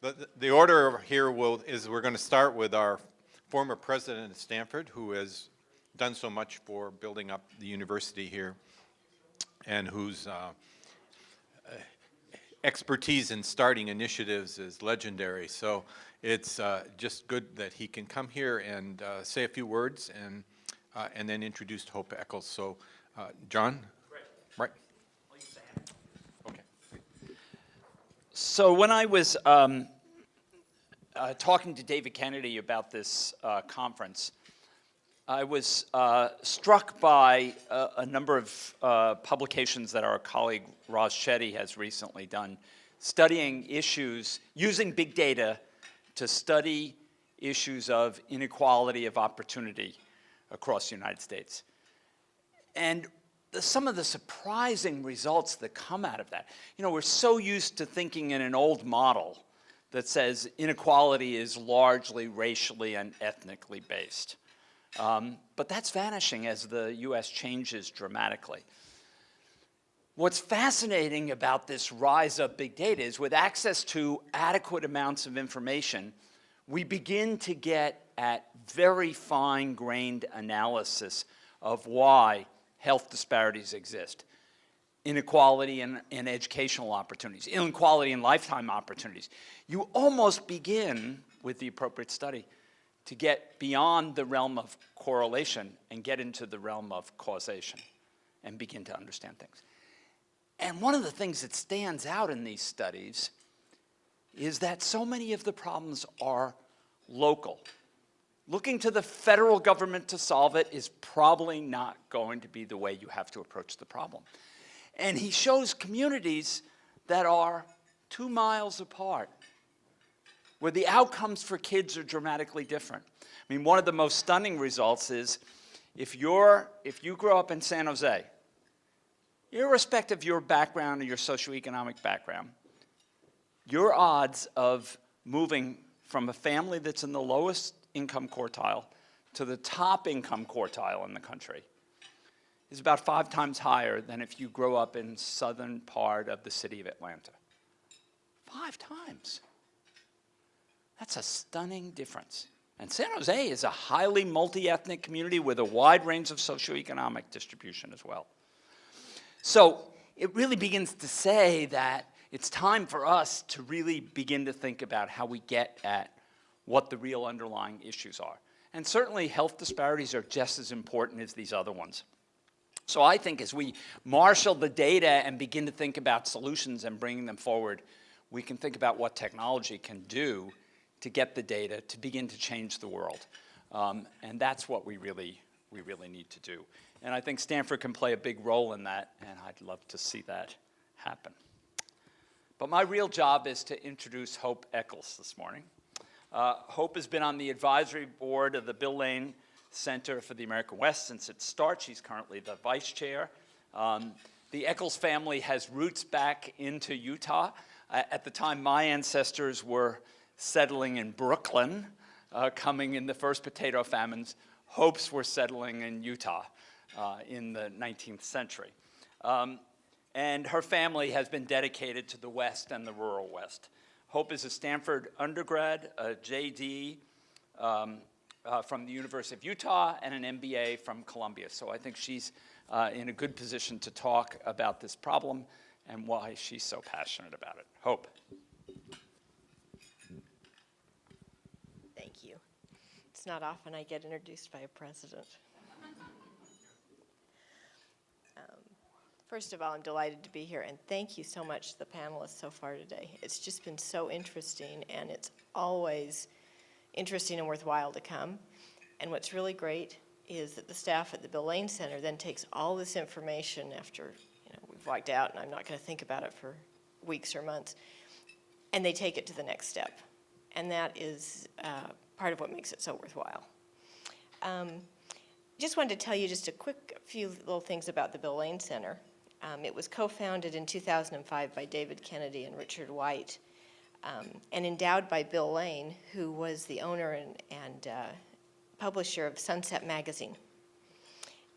The order here is we're going to start with our former president of Stanford, who has done so much for building up the university here, and whose expertise in starting initiatives is legendary. So it's just good that he can come here and say a few words and then introduce Hope Eccles. So, John? Great. Right. I'll use the hand. Okay. So when I was talking to David Kennedy about this conference, I was struck by a number of publications that our colleague Roz Shetty has recently done, studying issues, using big data to study issues of inequality of opportunity across the United States. And some of the surprising results that come out of that. You know, we're so used to thinking in an old model that says inequality is largely racially and ethnically based. But that's vanishing as the US changes dramatically. What's fascinating about this rise of big data is with access to adequate amounts of information, we begin to get at very fine-grained analysis of why health disparities exist. Inequality in educational opportunities, inequality in lifetime opportunities. You almost begin, with the appropriate study, to get beyond the realm of correlation and get into the realm of causation and begin to understand things. And one of the things that stands out in these studies is that so many of the problems are local. Looking to the federal government to solve it is probably not going to be the way you have to approach the problem. And he shows communities that are 2 miles apart, where the outcomes for kids are dramatically different. I mean, one of the most stunning results is if you grow up in San Jose, irrespective of your background or your socioeconomic background, your odds of moving from a family that's in the lowest income quartile to the top income quartile in the country is about 5 times higher than if you grow up in southern part of the city of Atlanta. 5 times. That's a stunning difference. And San Jose is a highly multi-ethnic community with a wide range of socioeconomic distribution as well. So it really begins to say that it's time for us to really begin to think about how we get at what the real underlying issues are. And certainly health disparities are just as important as these other ones. So I think as we marshal the data and begin to think about solutions and bringing them forward, we can think about what technology can do to get the data to begin to change the world. And that's what we really need to do. And I think Stanford can play a big role in that, and I'd love to see that happen. But my real job is to introduce Hope Eccles this morning. Hope has been on the advisory board of the Bill Lane Center for the American West since its start. She's currently the vice chair. The Eccles family has roots back into Utah. At the time, my ancestors were settling in Brooklyn, coming in the first potato famines. Hope's were settling in Utah in the 19th century. And her family has been dedicated to the West and the rural West. Hope is a Stanford undergrad, a JD from the University of Utah, and an MBA from Columbia. So I think she's in a good position to talk about this problem and why she's so passionate about it. Hope. Thank you. It's not often I get introduced by a president. First of all, I'm delighted to be here, and thank you so much to the panelists so far today. It's just been so interesting, and it's always interesting and worthwhile to come. And what's really great is that the staff at the Bill Lane Center then takes all this information after we've walked out, and I'm not going to think about it for weeks or months, and they take it to the next step. And that is part of what makes it so worthwhile. Just wanted to tell you just a quick few little things about the Bill Lane Center. It was co-founded in 2005 by David Kennedy and Richard White, and endowed by Bill Lane, who was the owner and publisher of Sunset Magazine.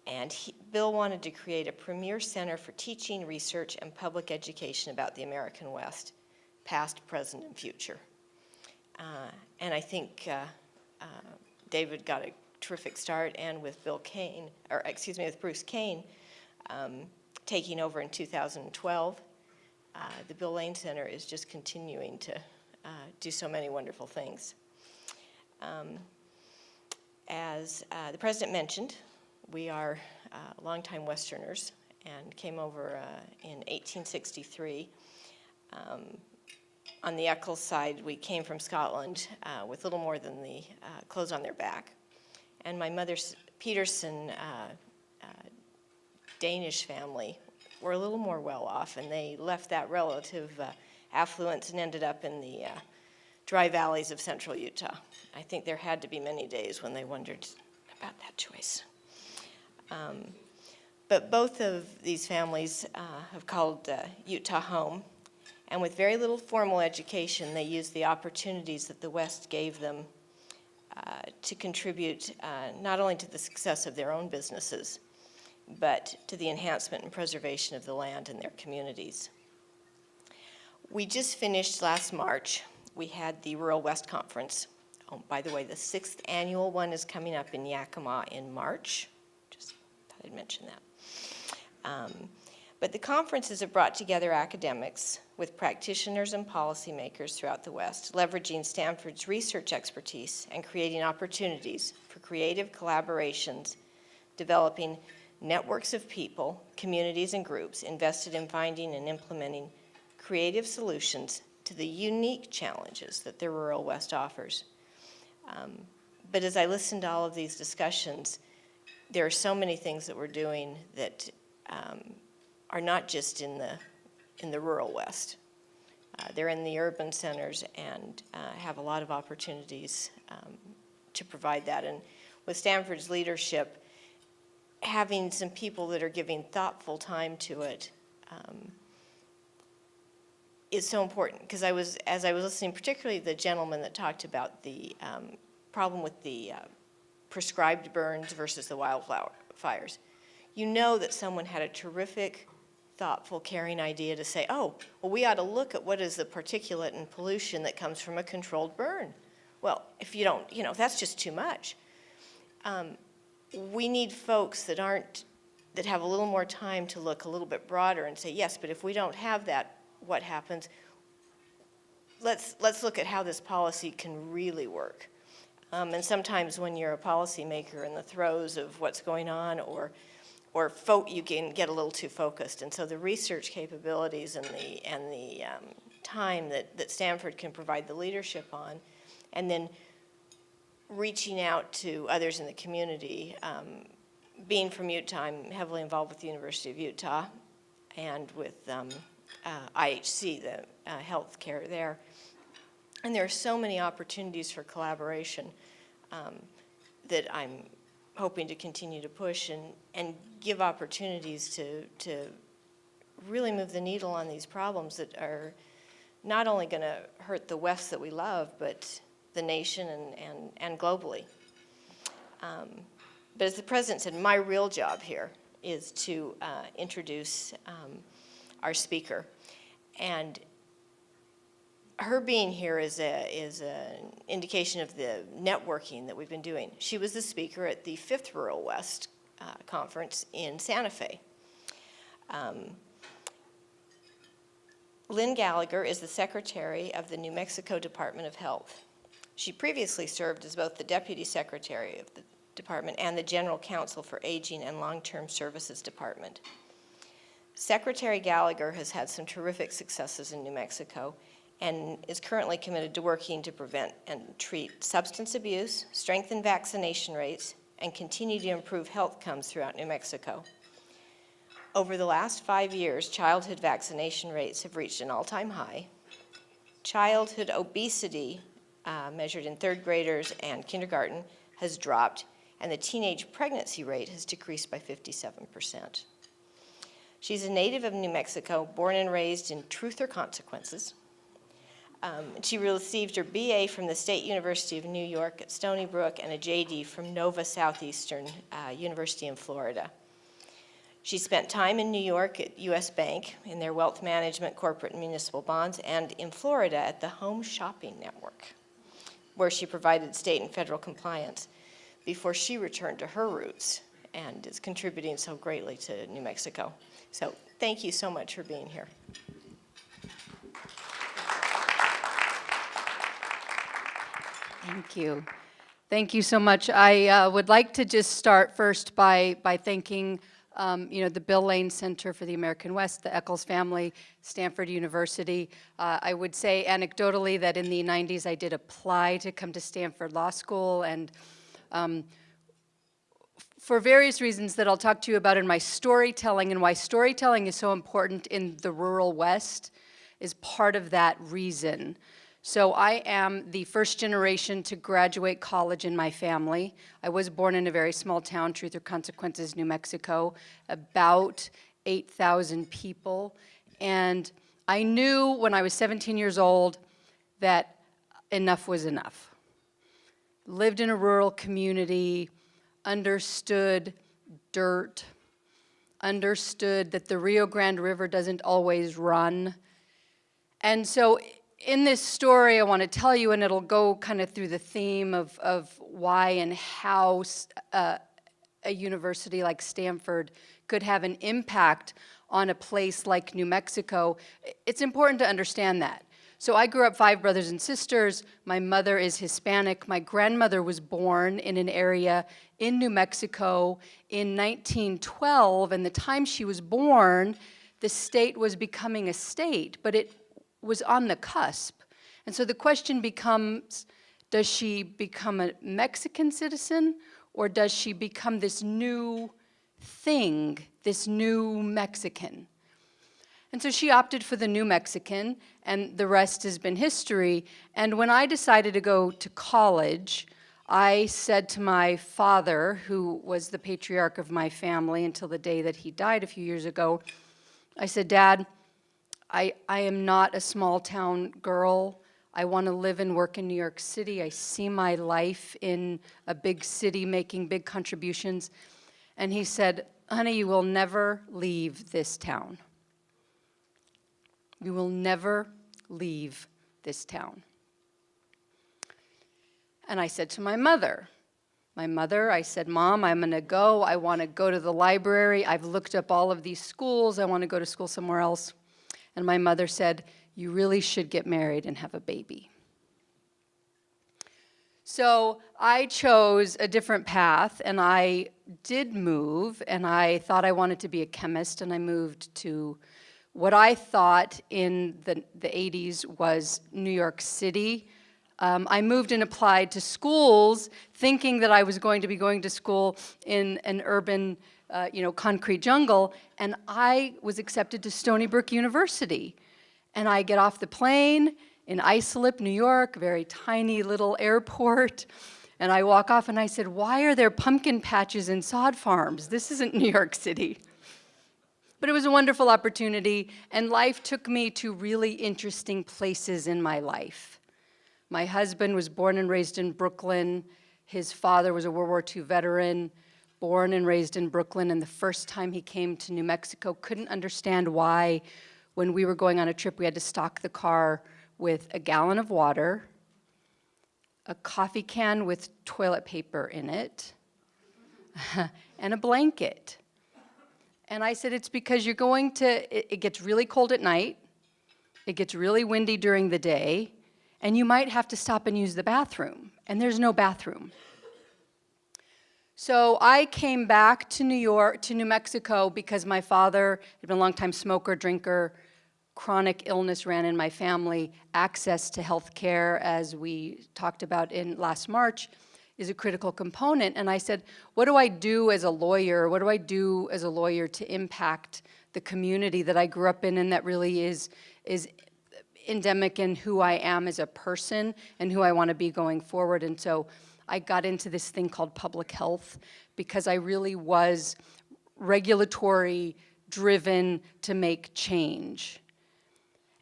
And Bill wanted to create a premier center for teaching, research, and public education about the American West, past, present, and future. And I think David got a terrific start, and with with Bruce Kane taking over in 2012, the Bill Lane Center is just continuing to do so many wonderful things. As the President mentioned, we are longtime Westerners and came over in 1863. On the Eccles side, we came from Scotland with little more than the clothes on their back. And my mother's Peterson Danish family were a little more well-off, and they left that relative affluence and ended up in the dry valleys of central Utah. I think there had to be many days when they wondered about that choice. But both of these families have called Utah home, and with very little formal education, they used the opportunities that the West gave them to contribute not only to the success of their own businesses, but to the enhancement and preservation of the land in their communities. We just finished last March. We had the Rural West Conference. Oh, by the way, the 6th annual one is coming up in Yakima in March. Just thought I'd mention that. But the conferences have brought together academics with practitioners and policymakers throughout the West, leveraging Stanford's research expertise and creating opportunities for creative collaborations, developing networks of people, communities, and groups invested in finding and implementing creative solutions to the unique challenges that the rural West offers. But as I listen to all of these discussions, there are so many things that we're doing that are not just in the rural West. They're in the urban centers and have a lot of opportunities to provide that. And with Stanford's leadership, having some people that are giving thoughtful time to it is so important. Because as I was listening, particularly the gentleman that talked about the problem with the prescribed burns versus the wildfire fires, you know that someone had a terrific, thoughtful, caring idea to say, oh, well, we ought to look at what is the particulate and pollution that comes from a controlled burn. Well, if you don't, that's just too much. We need folks that have a little more time to look a little bit broader and say, yes, but if we don't have that, what happens? Let's look at how this policy can really work. And sometimes when you're a policymaker in the throes of what's going on, or you can get a little too focused. And so the research capabilities and the time that Stanford can provide the leadership on, and then reaching out to others in the community. Being from Utah, I'm heavily involved with the University of Utah and with IHC, the health care there. And there are so many opportunities for collaboration that I'm hoping to continue to push and give opportunities to really move the needle on these problems that are not only going to hurt the West that we love, but the nation and globally. But as the President said, my real job here is to introduce our speaker. And her being here is an indication of the networking that we've been doing. She was the speaker at the 5th Rural West Conference in Santa Fe. Lynne Gallagher is the Secretary of the New Mexico Department of Health. She previously served as both the Deputy Secretary of the Department and the General Counsel for Aging and Long-Term Services Department. Secretary Gallagher has had some terrific successes in New Mexico and is currently committed to working to prevent and treat substance abuse, strengthen vaccination rates, and continue to improve health outcomes throughout New Mexico. Over the last 5 years, childhood vaccination rates have reached an all-time high. Childhood obesity, measured in 3rd graders and kindergarten, has dropped, and the teenage pregnancy rate has decreased by 57%. She's a native of New Mexico, born and raised in Truth or Consequences. She received her BA from the State University of New York at Stony Brook and a JD from Nova Southeastern University in Florida. She spent time in New York at U.S. Bank in their wealth management, corporate and municipal bonds, and in Florida at the Home Shopping Network. where she provided state and federal compliance before she returned to her roots and is contributing so greatly to New Mexico. So thank you so much for being here. Thank you. Thank you so much. I would like to just start first by thanking the Bill Lane Center for the American West, the Eccles family, Stanford University. I would say anecdotally that in the 90s I did apply to come to Stanford Law School, and for various reasons that I'll talk to you about in my storytelling, and why storytelling is so important in the rural West is part of that reason. So I am the first generation to graduate college in my family. I was born in a very small town, Truth or Consequences, New Mexico, about 8,000 people. And I knew when I was 17 years old that enough was enough. Lived in a rural community, understood dirt, understood that the Rio Grande River doesn't always run. And so in this story, I want to tell you, and it'll go kind of through the theme of why and how a university like Stanford could have an impact on a place like New Mexico. It's important to understand that. So I grew up 5 brothers and sisters. My mother is Hispanic. My grandmother was born in an area in New Mexico in 1912, and the time she was born, the state was becoming a state, but it was on the cusp. And so the question becomes, does she become a Mexican citizen, or does she become this new thing, this new Mexican? And so she opted for the new Mexican, and the rest has been history. And when I decided to go to college, I said to my father, who was the patriarch of my family until the day that he died a few years ago, I said, Dad, I am not a small town girl. I want to live and work in New York City. I see my life in a big city making big contributions. And he said, honey, you will never leave this town. You will never leave this town. And I said to my mother, I said, Mom, I'm going to go. I want to go to the library. I've looked up all of these schools. I want to go to school somewhere else. And my mother said, you really should get married and have a baby. So I chose a different path, and I did move, and I thought I wanted to be a chemist, and I moved to what I thought in the 80s was New York City. I moved and applied to schools thinking that I was going to be going to school in an urban concrete jungle, and I was accepted to Stony Brook University. And I get off the plane in Islip, New York, a very tiny little airport, and I walk off and I said, why are there pumpkin patches and sod farms? This isn't New York City. But it was a wonderful opportunity, and life took me to really interesting places in my life. My husband was born and raised in Brooklyn. His father was a World War II veteran, born and raised in Brooklyn, and the first time he came to New Mexico, couldn't understand why, when we were going on a trip, we had to stock the car with a gallon of water, a coffee can with toilet paper in it, and a blanket. And I said, it's because you're going to, it gets really cold at night, it gets really windy during the day, and you might have to stop and use the bathroom, and there's no bathroom. So I came back to New Mexico, because my father had been a longtime smoker, drinker, chronic illness ran in my family. Access to health care, as we talked about in last March, is a critical component. And I said, what do I do as a lawyer? What do I do as a lawyer to impact the community that I grew up in, and that really is endemic in who I am as a person and who I want to be going forward? And so I got into this thing called public health, because I really was regulatory driven to make change.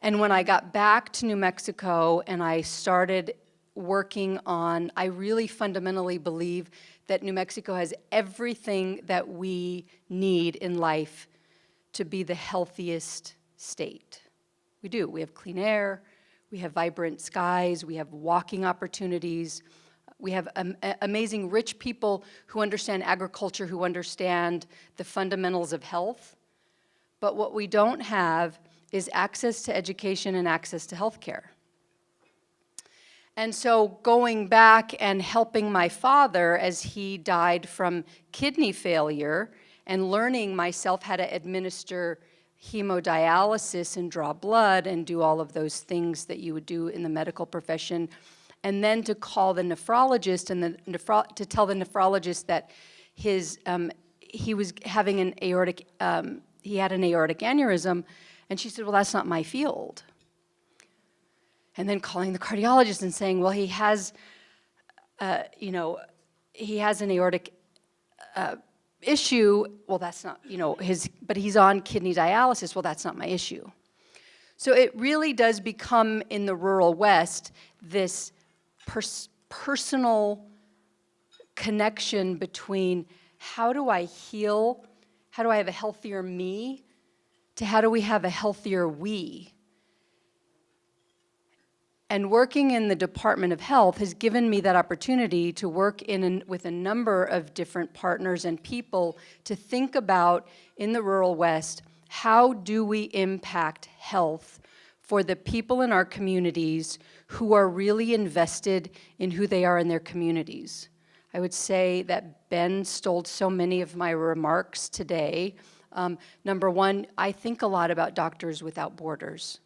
And when I got back to New Mexico and I started working on, I really fundamentally believe that New Mexico has everything that we need in life to be the healthiest state. We do. We have clean air, we have vibrant skies, we have walking opportunities, we have amazing rich people who understand agriculture, who understand the fundamentals of health. But what we don't have is access to education and access to healthcare. And so going back and helping my father as he died from kidney failure and learning myself how to administer hemodialysis and draw blood and do all of those things that you would do in the medical profession, and then to call the nephrologist and to tell the nephrologist that he was having an aortic, he had an aortic aneurysm, and she said, well, that's not my field. And then calling the cardiologist and saying, well, he has, he has an aortic issue. Well, that's not, but he's on kidney dialysis. Well, that's not my issue. So it really does become in the rural West this personal connection between how do I heal, how do I have a healthier me, to how do we have a healthier we. And working in the Department of Health has given me that opportunity to work with a number of different partners and people to think about, in the rural West, how do we impact health for the people in our communities who are really invested in who they are in their communities. I would say that Ben stole so many of my remarks today. Number one, I think a lot about Doctors Without Borders.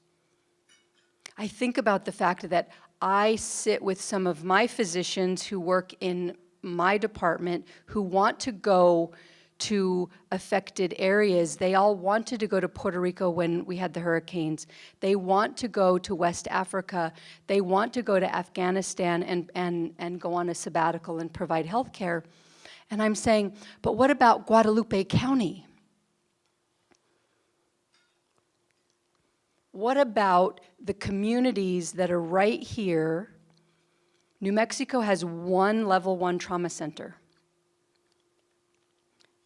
I think about the fact that I sit with some of my physicians who work in my department who want to go to affected areas. They all wanted to go to Puerto Rico when we had the hurricanes. They want to go to West Africa. They want to go to Afghanistan and go on a sabbatical and provide health care. And I'm saying, but what about Guadalupe County? What about the communities that are right here? New Mexico has one level 1 trauma center.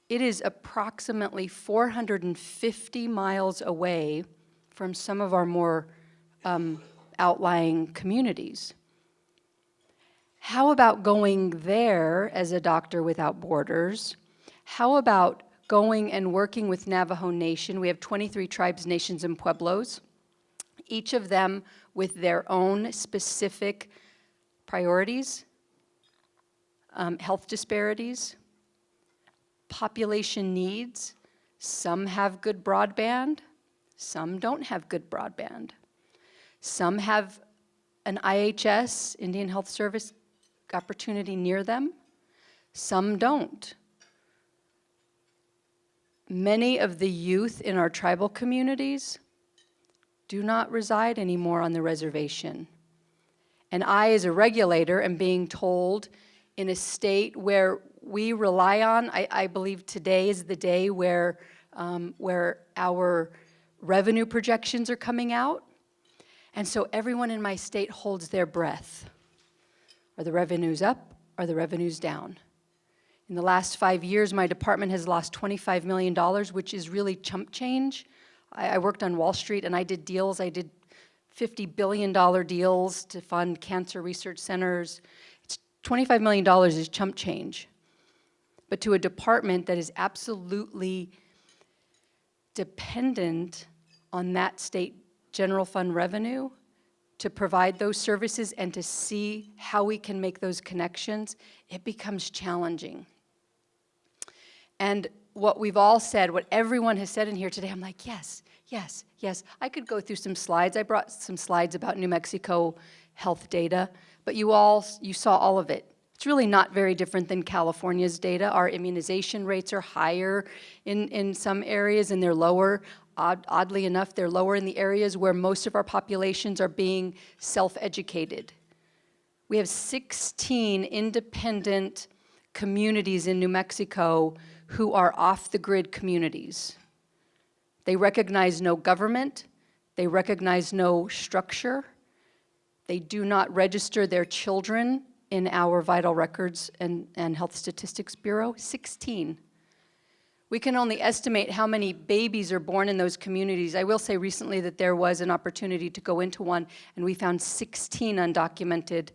It is approximately 450 miles away from some of our more outlying communities. How about going there as a Doctor Without Borders? How about going and working with Navajo Nation? We have 23 tribes, nations, and pueblos, each of them with their own specific priorities, health disparities, population needs. Some have good broadband, some don't have good broadband. Some have an IHS, Indian Health Service, opportunity near them, some don't. Many of the youth in our tribal communities do not reside anymore on the reservation. And I, as a regulator, am being told in a state where we rely on, I believe today is the day where our revenue projections are coming out. And so everyone in my state holds their breath. Are the revenues up? Are the revenues down? In the last 5 years, my department has lost $25 million, which is really chump change. I worked on Wall Street and I did deals. I did $50 billion deals to fund cancer research centers. It's $25 million is chump change. But to a department that is absolutely dependent on that state general fund revenue to provide those services and to see how we can make those connections, it becomes challenging. And what we've all said, what everyone has said in here today, I'm like, yes, yes, yes. I could go through some slides. I brought some slides about New Mexico health data, but you saw all of it. It's really not very different than California's data. Our immunization rates are higher in some areas and they're lower. Oddly enough, they're lower in the areas where most of our populations are being self-educated. We have 16 independent communities in New Mexico who are off-the-grid communities. They recognize no government. They recognize no structure. They do not register their children in our Vital Records and Health Statistics Bureau. 16. We can only estimate how many babies are born in those communities. I will say recently that there was an opportunity to go into one, and we found 16 undocumented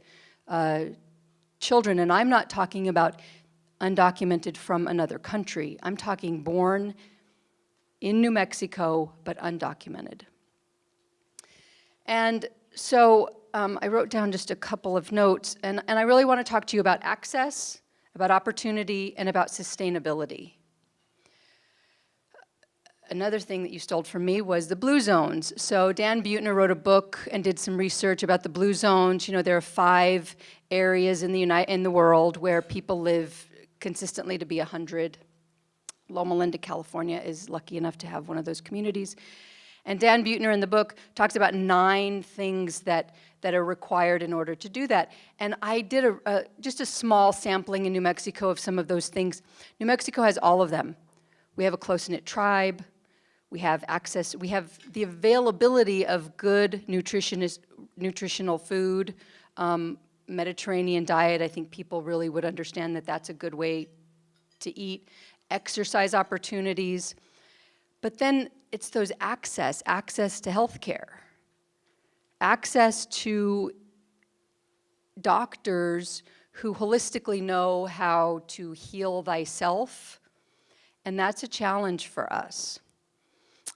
children. And I'm not talking about undocumented from another country. I'm talking born in New Mexico, but undocumented. And so I wrote down just a couple of notes, and I really want to talk to you about access, about opportunity, and about sustainability. Another thing that you stole from me was the blue zones. So Dan Buettner wrote a book and did some research about the blue zones. You know, there are 5 areas in the world where people live consistently to be 100. Loma Linda, California is lucky enough to have one of those communities. And Dan Buettner in the book talks about 9 things that are required in order to do that. And I did just a small sampling in New Mexico of some of those things. New Mexico has all of them. We have a close-knit tribe. We have access, we have the availability of good nutritional food, Mediterranean diet. I think people really would understand that that's a good way to eat. Exercise opportunities. But then it's those access to healthcare, access to doctors who holistically know how to heal thyself, and that's a challenge for us.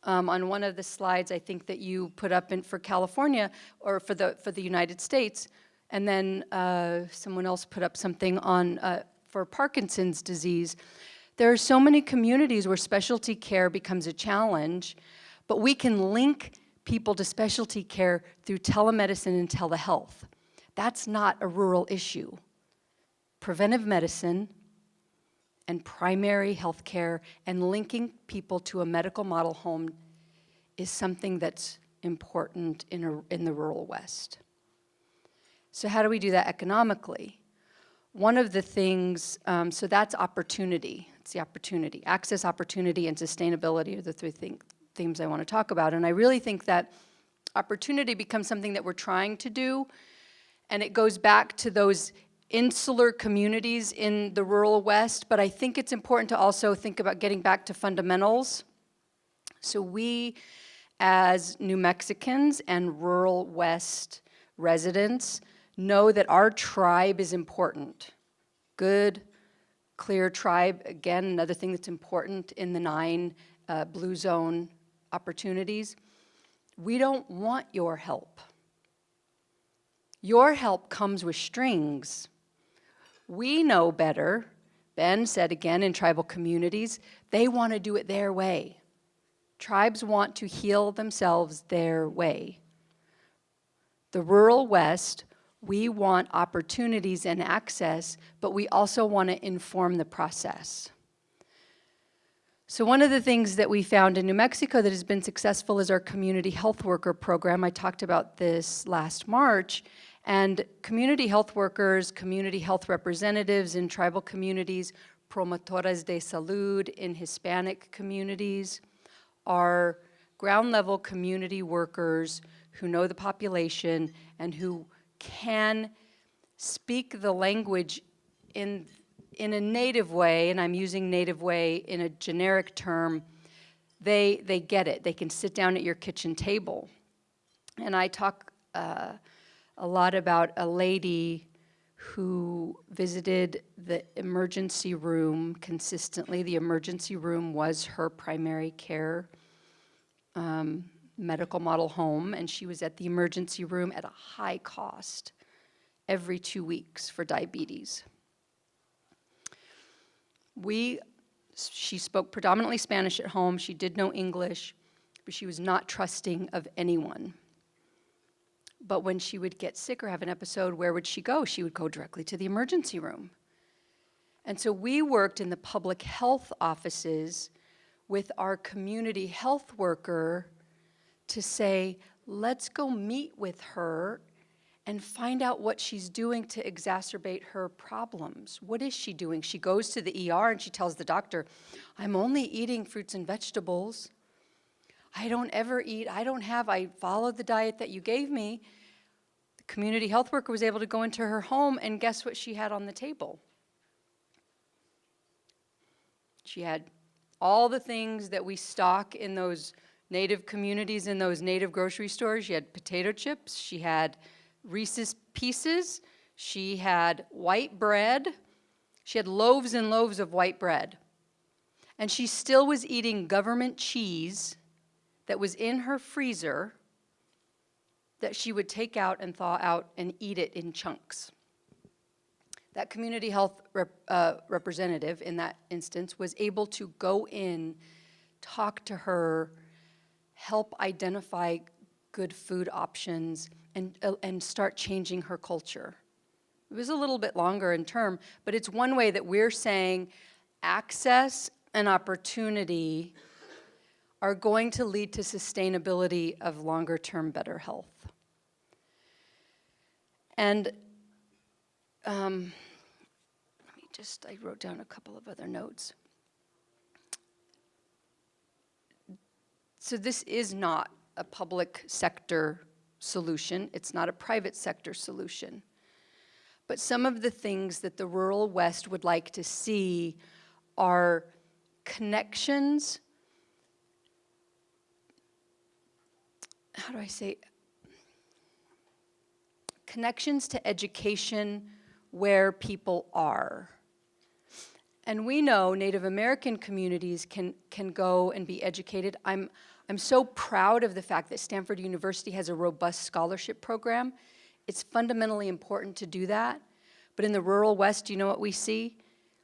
On one of the slides, I think that you put up for California or for the United States, and then someone else put up something on for Parkinson's disease. There are so many communities where specialty care becomes a challenge, but we can link people to specialty care through telemedicine and telehealth. That's not a rural issue. Preventive medicine and primary health care and linking people to a medical model home is something that's important in the rural West. So how do we do that economically? One of the things, so that's opportunity. It's the opportunity. Access, opportunity, and sustainability are the 3 themes I want to talk about. And I really think that opportunity becomes something that we're trying to do, and it goes back to those insular communities in the rural West, but I think it's important to also think about getting back to fundamentals. So we, as New Mexicans and rural West residents, know that our tribe is important. Good, clear tribe, again, another thing that's important in the 9 blue zone opportunities. We don't want your help. Your help comes with strings. We know better. Ben said again in tribal communities, they want to do it their way. Tribes want to heal themselves their way. The rural West, we want opportunities and access, but we also want to inform the process. So one of the things that we found in New Mexico that has been successful is our community health worker program. I talked about this last March. And community health workers, community health representatives in tribal communities, promotoras de salud in Hispanic communities, are ground-level community workers who know the population and who can speak the language in a native way, and I'm using native way in a generic term. They get it. They can sit down at your kitchen table. And I talk a lot about a lady who visited the emergency room consistently. The emergency room was her primary care medical model home, and she was at the emergency room at a high cost every 2 weeks for diabetes. She spoke predominantly Spanish at home. She did know English, but she was not trusting of anyone. But when she would get sick or have an episode, where would she go? She would go directly to the emergency room. And so we worked in the public health offices with our community health worker to say, let's go meet with her and find out what she's doing to exacerbate her problems. What is she doing? She goes to the ER and she tells the doctor, I'm only eating fruits and vegetables. I don't ever eat, I followed the diet that you gave me. The community health worker was able to go into her home, and guess what she had on the table? She had all the things that we stock in those native communities, in those native grocery stores. She had potato chips, she had Reese's Pieces, she had white bread, she had loaves and loaves of white bread. And she still was eating government cheese that was in her freezer that she would take out and thaw out and eat it in chunks. That community health representative in that instance was able to go in, talk to her, help identify good food options, and start changing her culture. It was a little bit longer in term, but it's one way that we're saying access and opportunity are going to lead to sustainability of longer-term better health. And let me just, I wrote down a couple of other notes. So this is not a public sector solution. It's not a private sector solution. But some of the things that the rural West would like to see are connections, how do I say, connections to education where people are. And we know Native American communities can go and be educated. I'm so proud of the fact that Stanford University has a robust scholarship program. It's fundamentally important to do that. But in the rural West, do you know what we see?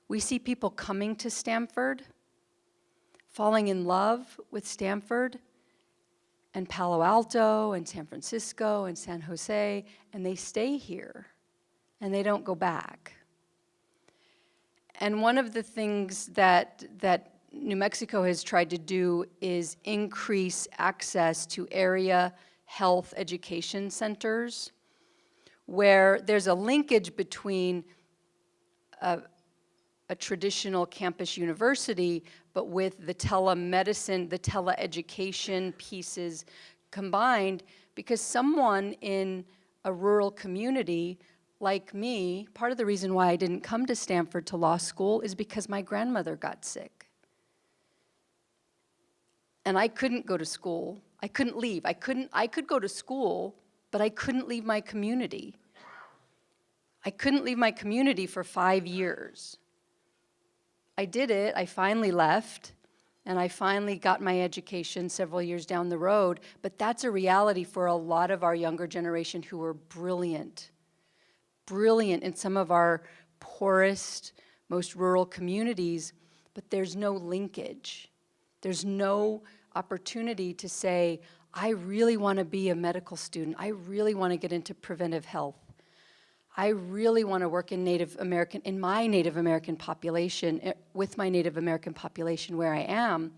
We see people coming to Stanford, falling in love with Stanford, and Palo Alto, and San Francisco, and San Jose, and they stay here, and they don't go back. And one of the things that New Mexico has tried to do is increase access to area health education centers, where there's a linkage between a traditional campus university, but with the telemedicine, the teleeducation pieces combined, because someone in a rural community like me, part of the reason why I didn't come to Stanford to law school is because my grandmother got sick. And I couldn't go to school. I couldn't leave. I could go to school, but I couldn't leave my community. I couldn't leave my community for 5 years. I did it, I finally left, and I finally got my education several years down the road, but that's a reality for a lot of our younger generation who are brilliant in some of our poorest, most rural communities, but there's no linkage. There's no opportunity to say, I really want to be a medical student. I really want to get into preventive health. I really want to work in my Native American population, with my Native American population where I am,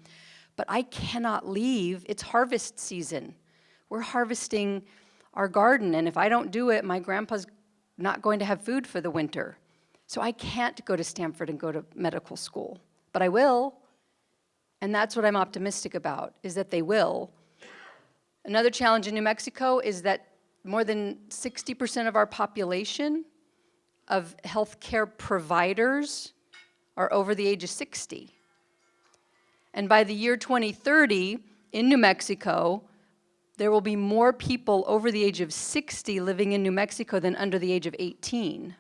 but I cannot leave. It's harvest season. We're harvesting our garden, and if I don't do it, my grandpa's not going to have food for the winter. So I can't go to Stanford and go to medical school, but I will, and that's what I'm optimistic about, is that they will. Another challenge in New Mexico is that more than 60% of our population of healthcare providers are over the age of 60. And by the year 2030, in New Mexico, there will be more people over the age of 60 living in New Mexico than under the age of 18.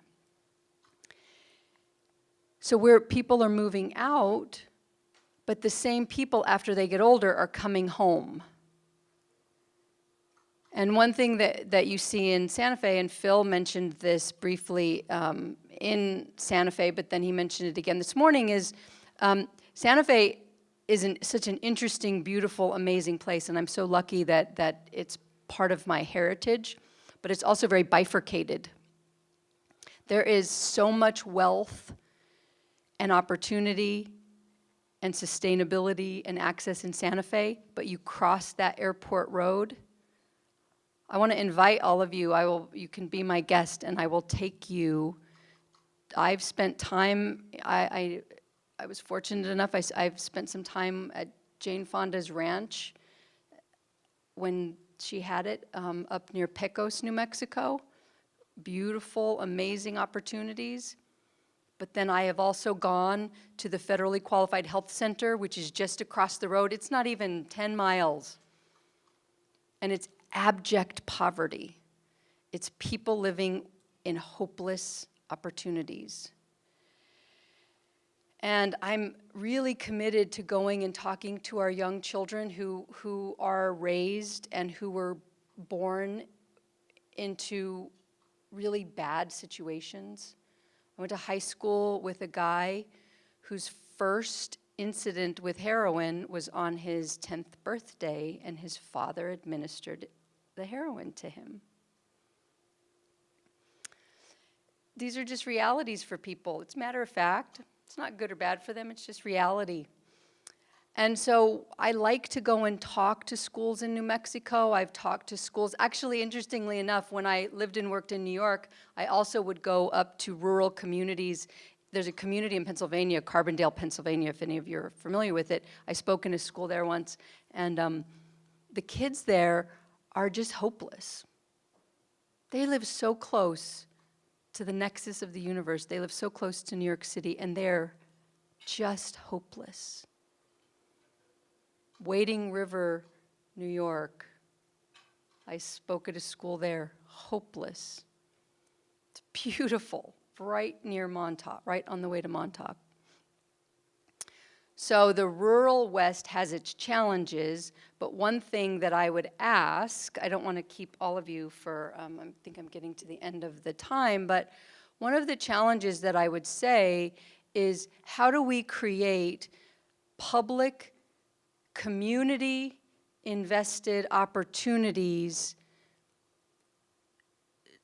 So where people are moving out, but the same people after they get older are coming home. And one thing that you see in Santa Fe, and Phil mentioned this briefly in Santa Fe, but then he mentioned it again this morning, is Santa Fe is such an interesting, beautiful, amazing place, and I'm so lucky that it's part of my heritage, but it's also very bifurcated. There is so much wealth and opportunity and sustainability and access in Santa Fe, but you cross that airport road. I want to invite all of you. You can be my guest, and I will take you. I've spent time. I was fortunate enough. I've spent some time at Jane Fonda's ranch when she had it up near Pecos, New Mexico. Beautiful, amazing opportunities. But then I have also gone to the Federally Qualified Health Center, which is just across the road. It's not even 10 miles. And it's abject poverty. It's people living in hopeless opportunities. And I'm really committed to going and talking to our young children who are raised and who were born into really bad situations. I went to high school with a guy whose first incident with heroin was on his 10th birthday, and his father administered the heroin to him. These are just realities for people. It's matter of fact. It's not good or bad for them, it's just reality. And so I like to go and talk to schools in New Mexico. I've talked to schools. Actually, interestingly enough, when I lived and worked in New York, I also would go up to rural communities. There's a community in Pennsylvania, Carbondale, Pennsylvania, if any of you are familiar with it. I spoke in a school there once, and the kids there are just hopeless. They live so close to the nexus of the universe. They live so close to New York City, and they're just hopeless. Wading River, New York. I spoke at a school there, hopeless. It's beautiful, right near Montauk, right on the way to Montauk. So the rural West has its challenges, but one thing that I would ask, I don't want to keep all of you for, I think I'm getting to the end of the time, but one of the challenges that I would say is how do we create public, community-invested opportunities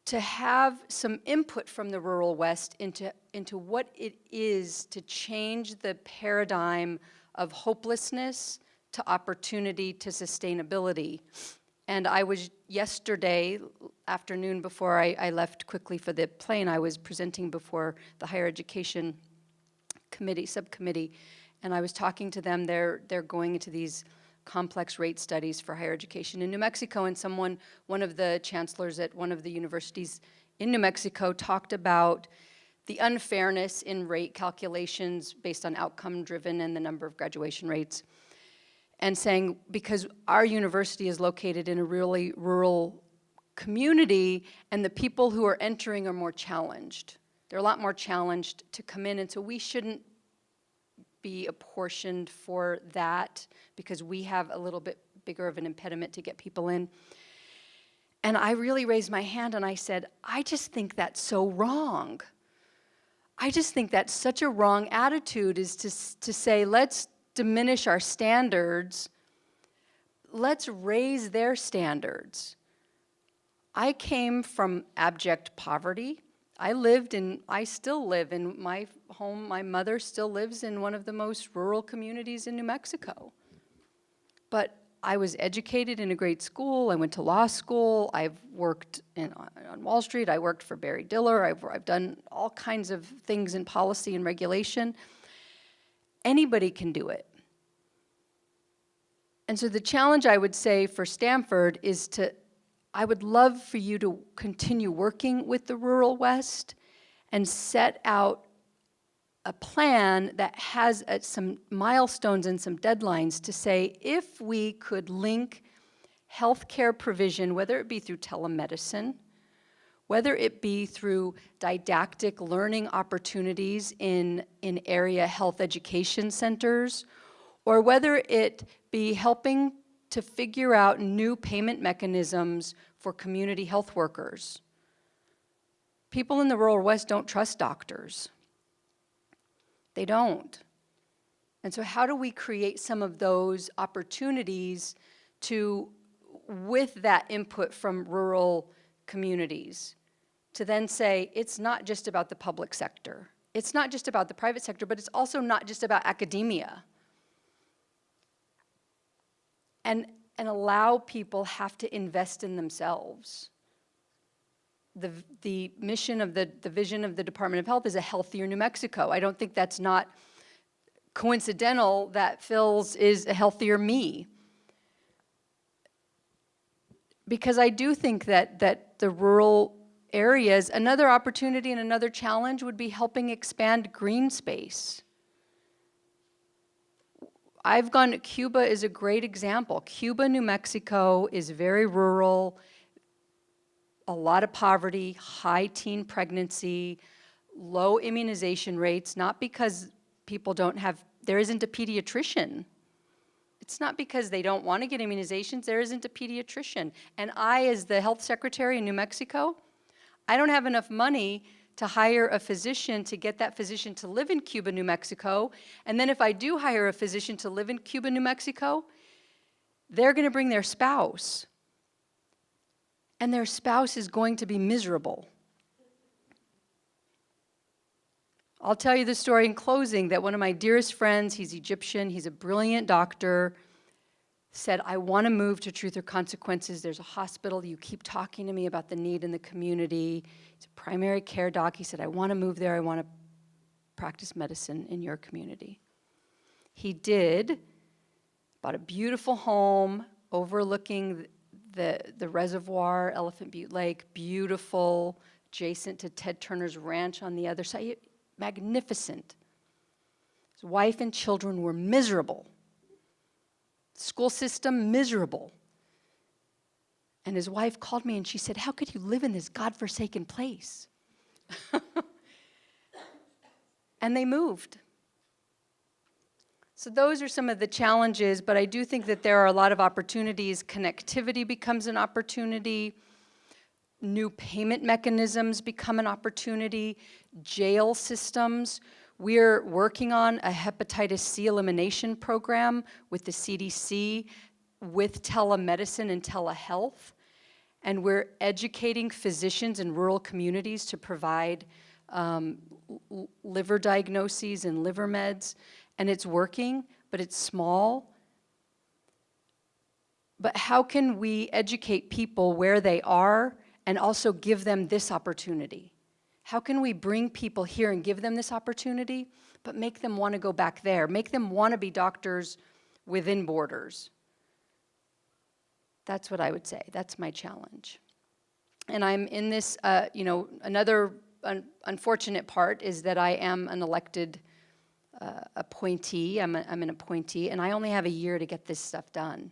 to have some input from the rural West into what it is to change the paradigm of hopelessness to opportunity to sustainability. And I was yesterday afternoon, before I left quickly for the plane, I was presenting before the higher education subcommittee, and I was talking to them. They're going into these complex rate studies for higher education in New Mexico, and one of the chancellors at one of the universities in New Mexico talked about the unfairness in rate calculations based on outcome-driven and the number of graduation rates, and saying because our university is located in a really rural community, and the people who are entering are more challenged. They're a lot more challenged to come in, and so we shouldn't be apportioned for that because we have a little bit bigger of an impediment to get people in. And I really raised my hand and I said, I just think that's so wrong. I just think that's such a wrong attitude, is to say, let's diminish our standards, let's raise their standards. I came from abject poverty. I still live in my home. My mother still lives in one of the most rural communities in New Mexico. But I was educated in a great school. I went to law school. I've worked on Wall Street. I worked for Barry Diller. I've done all kinds of things in policy and regulation. Anybody can do it. And so the challenge I would say for Stanford is I would love for you to continue working with the rural West and set out a plan that has some milestones and some deadlines to say if we could link healthcare provision, whether it be through telemedicine, whether it be through didactic learning opportunities in area health education centers, or whether it be helping to figure out new payment mechanisms for community health workers. People in the rural West don't trust doctors. They don't. And so how do we create some of those opportunities with that input from rural communities, to then say it's not just about the public sector. It's not just about the private sector, but it's also not just about academia. And allow people have to invest in themselves. The mission of the vision of the Department of Health is a healthier New Mexico. I don't think that's not coincidental that Phil's is a healthier me. Because I do think that the rural areas. Another opportunity and another challenge would be helping expand green space. Cuba is a great example. Cuba, New Mexico is very rural, a lot of poverty, high teen pregnancy, low immunization rates, not because there isn't a pediatrician. It's not because they don't want to get immunizations, there isn't a pediatrician. And I, as the health secretary in New Mexico, I don't have enough money to hire a physician, to get that physician to live in Cuba, New Mexico. And then if I do hire a physician to live in Cuba, New Mexico, they're going to bring their spouse. And their spouse is going to be miserable. I'll tell you the story in closing that one of my dearest friends, he's Egyptian, he's a brilliant doctor, said, I want to move to Truth or Consequences. There's a hospital. You keep talking to me about the need in the community. He's a primary care doc. He said, I want to move there. I want to practice medicine in your community. He did, bought a beautiful home overlooking the reservoir, Elephant Butte Lake, beautiful, adjacent to Ted Turner's ranch on the other side. Magnificent. His wife and children were miserable. School system, miserable. And his wife called me and she said, how could you live in this godforsaken place? And they moved. So those are some of the challenges, but I do think that there are a lot of opportunities. Connectivity becomes an opportunity. New payment mechanisms become an opportunity. Jail systems. We're working on a hepatitis C elimination program with the CDC, with telemedicine and telehealth. And we're educating physicians in rural communities to provide liver diagnoses and liver meds. And it's working, but it's small. But how can we educate people where they are and also give them this opportunity? How can we bring people here and give them this opportunity, but make them want to go back there, make them want to be doctors within borders? That's what I would say. That's my challenge. And I'm in this, another unfortunate part is that I am an elected appointee. I'm an appointee, and I only have a year to get this stuff done.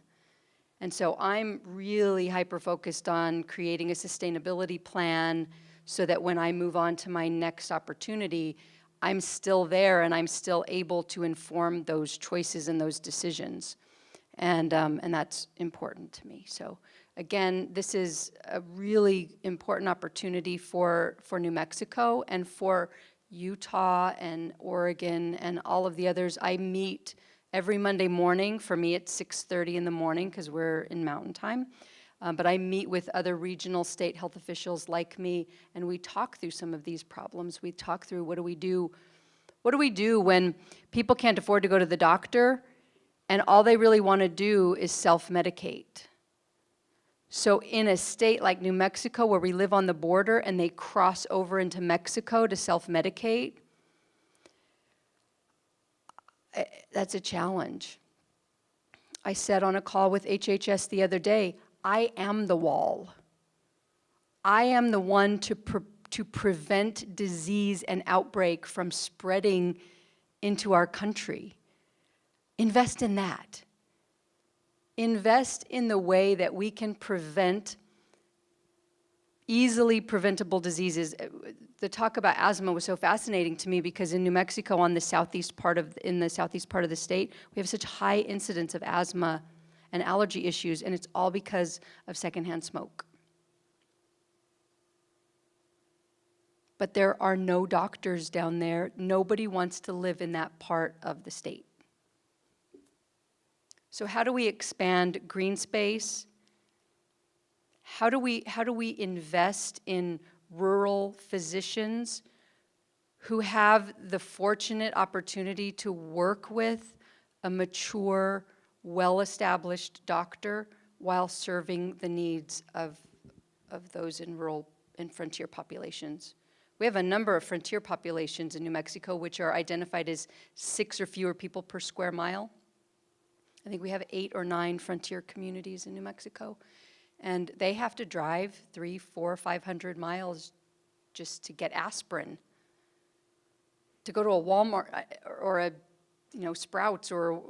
And so I'm really hyper-focused on creating a sustainability plan so that when I move on to my next opportunity, I'm still there and I'm still able to inform those choices and those decisions. And that's important to me. So again, this is a really important opportunity for New Mexico and for Utah and Oregon and all of the others. I meet every Monday morning. For me, it's 6:30 in the morning because we're in Mountain Time. But I meet with other regional state health officials like me, and we talk through some of these problems. We talk through what do we do? What do we do when people can't afford to go to the doctor and all they really want to do is self-medicate? So in a state like New Mexico where we live on the border and they cross over into Mexico to self-medicate, that's a challenge. I said on a call with HHS the other day, I am the wall. I am the one to prevent disease and outbreak from spreading into our country. Invest in that. Invest in the way that we can prevent easily preventable diseases. The talk about asthma was so fascinating to me because in New Mexico, in the southeast part of the state, we have such high incidence of asthma and allergy issues, and it's all because of secondhand smoke. But there are no doctors down there. Nobody wants to live in that part of the state. So how do we expand green space? How do we invest in rural physicians who have the fortunate opportunity to work with a mature, well-established doctor while serving the needs of those in rural and frontier populations? We have a number of frontier populations in New Mexico which are identified as 6 or fewer people per square mile. I think we have 8 or 9 frontier communities in New Mexico. And they have to drive 300, 400, 500 miles just to get aspirin. To go to a Walmart or a, Sprouts or,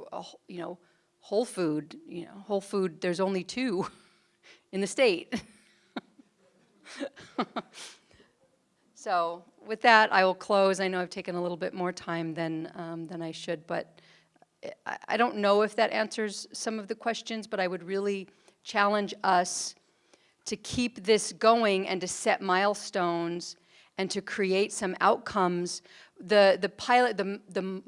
Whole Food, Whole Food, there's only 2 in the state. So with that, I will close. I know I've taken a little bit more time than I should, but I don't know if that answers some of the questions, but I would really challenge us to keep this going and to set milestones and to create some outcomes. The pilot, the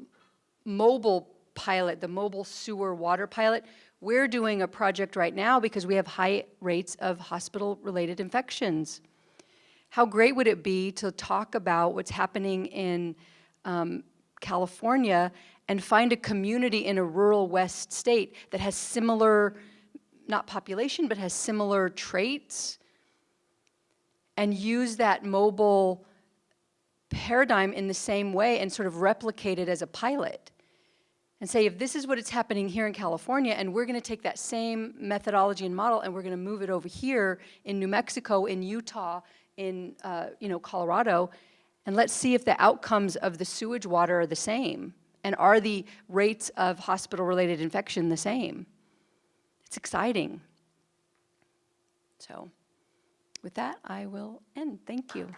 mobile pilot, the mobile sewer water pilot, we're doing a project right now because we have high rates of hospital-related infections. How great would it be to talk about what's happening in California and find a community in a rural West state that has similar, not population, but has similar traits, and use that mobile paradigm in the same way and sort of replicate it as a pilot. And say, if this is what is happening here in California, and we're going to take that same methodology and model, and we're going to move it over here in New Mexico, in Utah, in Colorado, and let's see if the outcomes of the sewage water are the same, and are the rates of hospital-related infection the same. It's exciting. So, with that, I will end. Thank you.